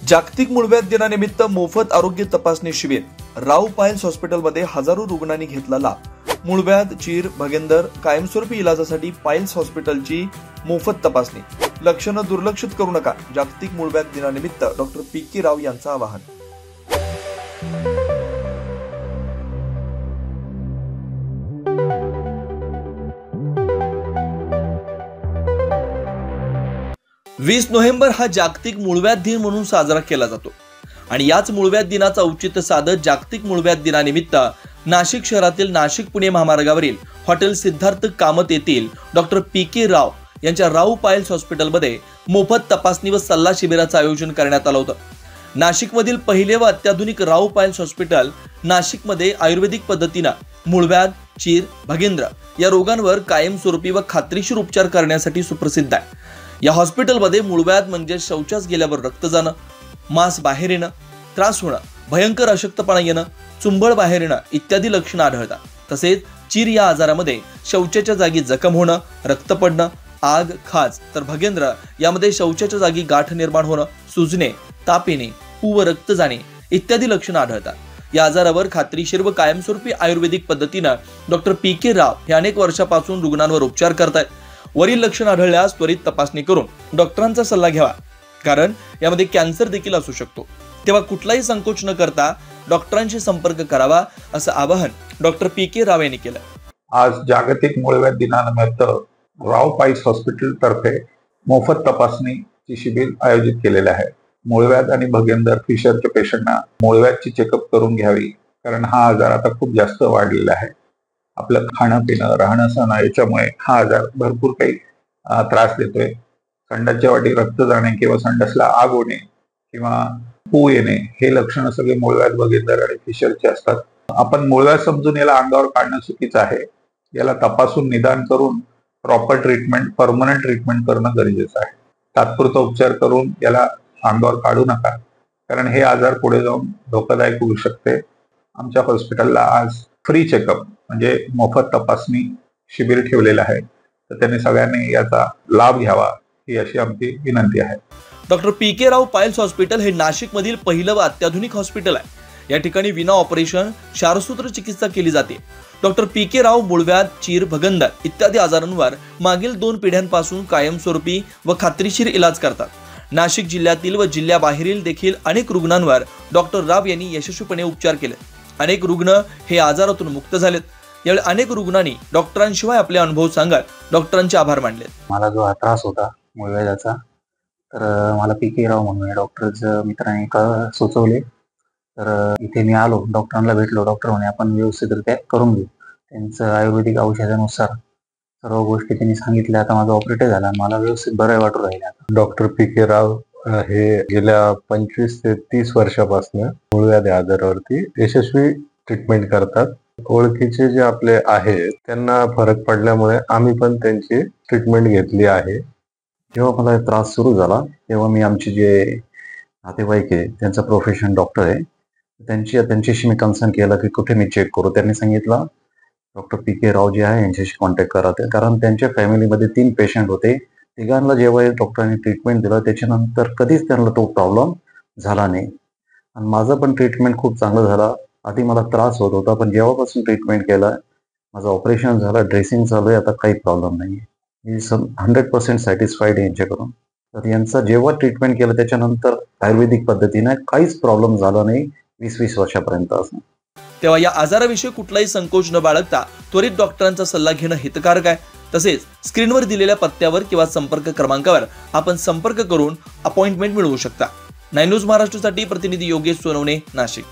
जागतिक मूळव्याध दिनानिमित्त मोफत आरोग्य तपासणी शिबिर राव पायल्स हॉस्पिटलमध्ये हजारो रुग्णांनी घेतला लाभ। मूळव्याध, चीर, भगेंदर कायमस्वरूपी इलाजासाठी पायल्स हॉस्पिटलची मोफत तपासणी। लक्षणं दुर्लक्षित करू नका। जागतिक मूळव्याध दिनानिमित्त डॉक्टर पी.के. राव यांचं आवाहन। 20 नोव्हेंबर हा जागतिक मूळव्याध दिन म्हणून साजरा केला जातो आणि याच मूळव्याध दिनाचा औचित्य साधत जागतिक मूळव्याध दिनानिमित्त नाशिक शहरातील नाशिक पुणे महामार्गावरील हॉटेल सिद्धार्थ कामत येथील डॉक्टर पी.के. राव यांच्या राव पायल्स हॉस्पिटलमध्ये मोफत तपासणी व सल्ला शिबिराचं आयोजन करण्यात आलं होतं। नाशिकमधील पहिले व अत्याधुनिक राव पायल्स हॉस्पिटल नाशिकमध्ये आयुर्वेदिक पद्धतीने मूळव्याध, चीर, भगेंद्र या रोगांवर कायमस्वरूपी व खात्रीशीर उपचार करण्यासाठी सुप्रसिद्ध आहे। या हॉस्पिटलमध्ये मूळव्याध म्हणजे शौचास गेल्यावर रक्त जाणं, मांस बाहेर येणं, त्रास होणं, भयंकर अशक्तपणा येणं, चुंबळ बाहेर येणं इत्यादी लक्षणं आढळतात। तसेच चीर या आजारामध्ये शौचाच्या जागी जखम होणं, रक्त पडणं, आग, खाज, तर भगेंद्र यामध्ये शौचाच्या जागी गाठ निर्माण होणं, सुजणे, ताप येणे, पू व रक्त जाणे इत्यादी लक्षणं आढळतात। या आजारावर खात्रीशीर व कायमस्वरूपी आयुर्वेदिक पद्धतीने डॉक्टर पी.के. राव हे अनेक वर्षापासून रुग्णांवर उपचार करतात। वरील लक्षण आढळल्यास त्वरित तपासणी करून डॉक्टरांचा सल्ला घ्यावा, कारण यामध्ये कॅन्सर देखील असू शकतो। तेव्हा कुठलाही संकोच न करता डॉक्टरांशी संपर्क करावा, असं आवाहन डॉक्टर पी.के. राव यांनी केलं। आज जागतिक मूळव्याध दिनानिमित्त राव पायल्स हॉस्पिटल तर्फे मोफत तपासणीची शिबिर आयोजित केलेले आहे। मूळव्याध आणि भगेंदर फिशरच्या पेशंटना मूळव्याधची चेकअप करून घ्यावी, कारण हा आजार आता खूप जास्त वाढलेला आहे। आपलं खाणं पिणं, राहणं सहणं याच्यामुळे हा आजार भरपूर काही त्रास देतोय। संडासच्या वाटी रक्त जाणे किंवा संडासला आग होणे किंवा पू येणे हे लक्षणं सगळे मूळव्याध, भगेंदर आणि फिशरचे असतात। आपण मूळव्याध समजून याला अंगावर काढणं चुकीचं आहे। याला तपासून निदान करून प्रॉपर ट्रीटमेंट, परमनंट ट्रीटमेंट करणं गरजेचं आहे। तात्पुरता उपचार करून याला अंगावर काढू नका, कारण हे आजार पुढे जाऊन धोकादायक होऊ शकते। आमच्या हॉस्पिटलला आज फ्री चेकअप म्हणजे मोफत तपासणी शिबिर ठेवलेलं आहे, तर त्यांनी सगळ्यांनी याचा लाभ घ्यावा ही अशी आमची विनंती आहे। Doctor P K. Rao piles hospital हे नाशिकमधील पहिलं व अत्याधुनिक हॉस्पिटल आहे। या ठिकाणी विना ऑपरेशन क्षारसूत्र चिकित्सा केली जाते। Doctor P K. राव मूळव्याध, चीर, भगंदर इत्यादी आजारांवर मागील 2 पिढ्यांपासून कायमस्वरूपी व खात्रीशीर इलाज करतात। नाशिक जिल्ह्यातील व जिल्ह्याबाहेरील देखील अनेक रुग्णांवर डॉक्टर राव यांनी यशस्वीपणे उपचार केले। अनेक रुग्ण हे आजारातून मुक्त झालेत। यावेळी अनेक रुग्णांनी डॉक्टरांशिवाय आपले अनुभव सांगत डॉक्टरांचे आभार मानले। मला जो त्रास होता मूळव्याधाचा, तर मला पी.के. राव म्हणून डॉक्टरचं मित्रांनी सुचवले, तर इथे मी आलो, डॉक्टरांना भेटलो। डॉक्टर म्हणे आपण व्यवस्थितरित्या करून घेऊ। त्यांचं आयुर्वेदिक औषधानुसार सर्व गोष्टी त्यांनी सांगितल्या। आता माझं ऑपरेटर झाला, मला व्यवस्थित बरं वाटू राहिलं। Doctor P K. राव हे गेल्या 25 ते 30 वर्षापासून मूळव्याध या आजारावरती यशस्वी ट्रीटमेंट करतात। ओळखीचे जे आपले आहेत त्यांना फरक पडल्यामुळे आम्ही पण त्यांची ट्रीटमेंट घेतली आहे। जेव्हा मला त्रास सुरू झाला तेव्हा मी आमचे जे नातेवाईक आहे, त्यांचं प्रोफेशन डॉक्टर आहे, त्यांच्याशी मी कन्सर्न केलं की कुठे मी चेक करू। त्यांनी सांगितलं डॉक्टर पी.के. राव जे आहे यांच्याशी कॉन्टॅक्ट करा, कारण त्यांच्या फॅमिलीमध्ये 3 पेशंट होते। तिघांना जेव्हा डॉक्टरांनी ट्रीटमेंट दिलं त्याच्यानंतर कधीच त्यांना तो प्रॉब्लेम झाला नाही आणि माझं पण ट्रीटमेंट खूप चांगलं झालं। आधी मला त्रास होत होता, पण जेव्हापासून ट्रीटमेंट केलं, माझं ऑपरेशन झालं, ड्रेसिंग चालू आहे, आता काही प्रॉब्लेम नाही। मी 100% सॅटिस्फाईड आहे यांच्याकडून। तर यांचा जेव्हा ट्रीटमेंट केलं त्याच्यानंतर आयुर्वेदिक पद्धतीने काहीच प्रॉब्लेम झाला नाही 20-20 वर्षापर्यंत असं। तेव्हा या आजाराविषयी कुठलाही संकोच न बाळगता त्वरित डॉक्टरांचा सल्ला घेणं हितकारक आहे। तसेच स्क्रीनवर दिलेल्या पत्त्यावर किंवा संपर्क क्रमांकावर आपण संपर्क करून अपॉइंटमेंट मिळवू शकता। 9 न्यूज महाराष्ट्रासाठी प्रतिनिधी योगेश सोनवणे, नाशिक।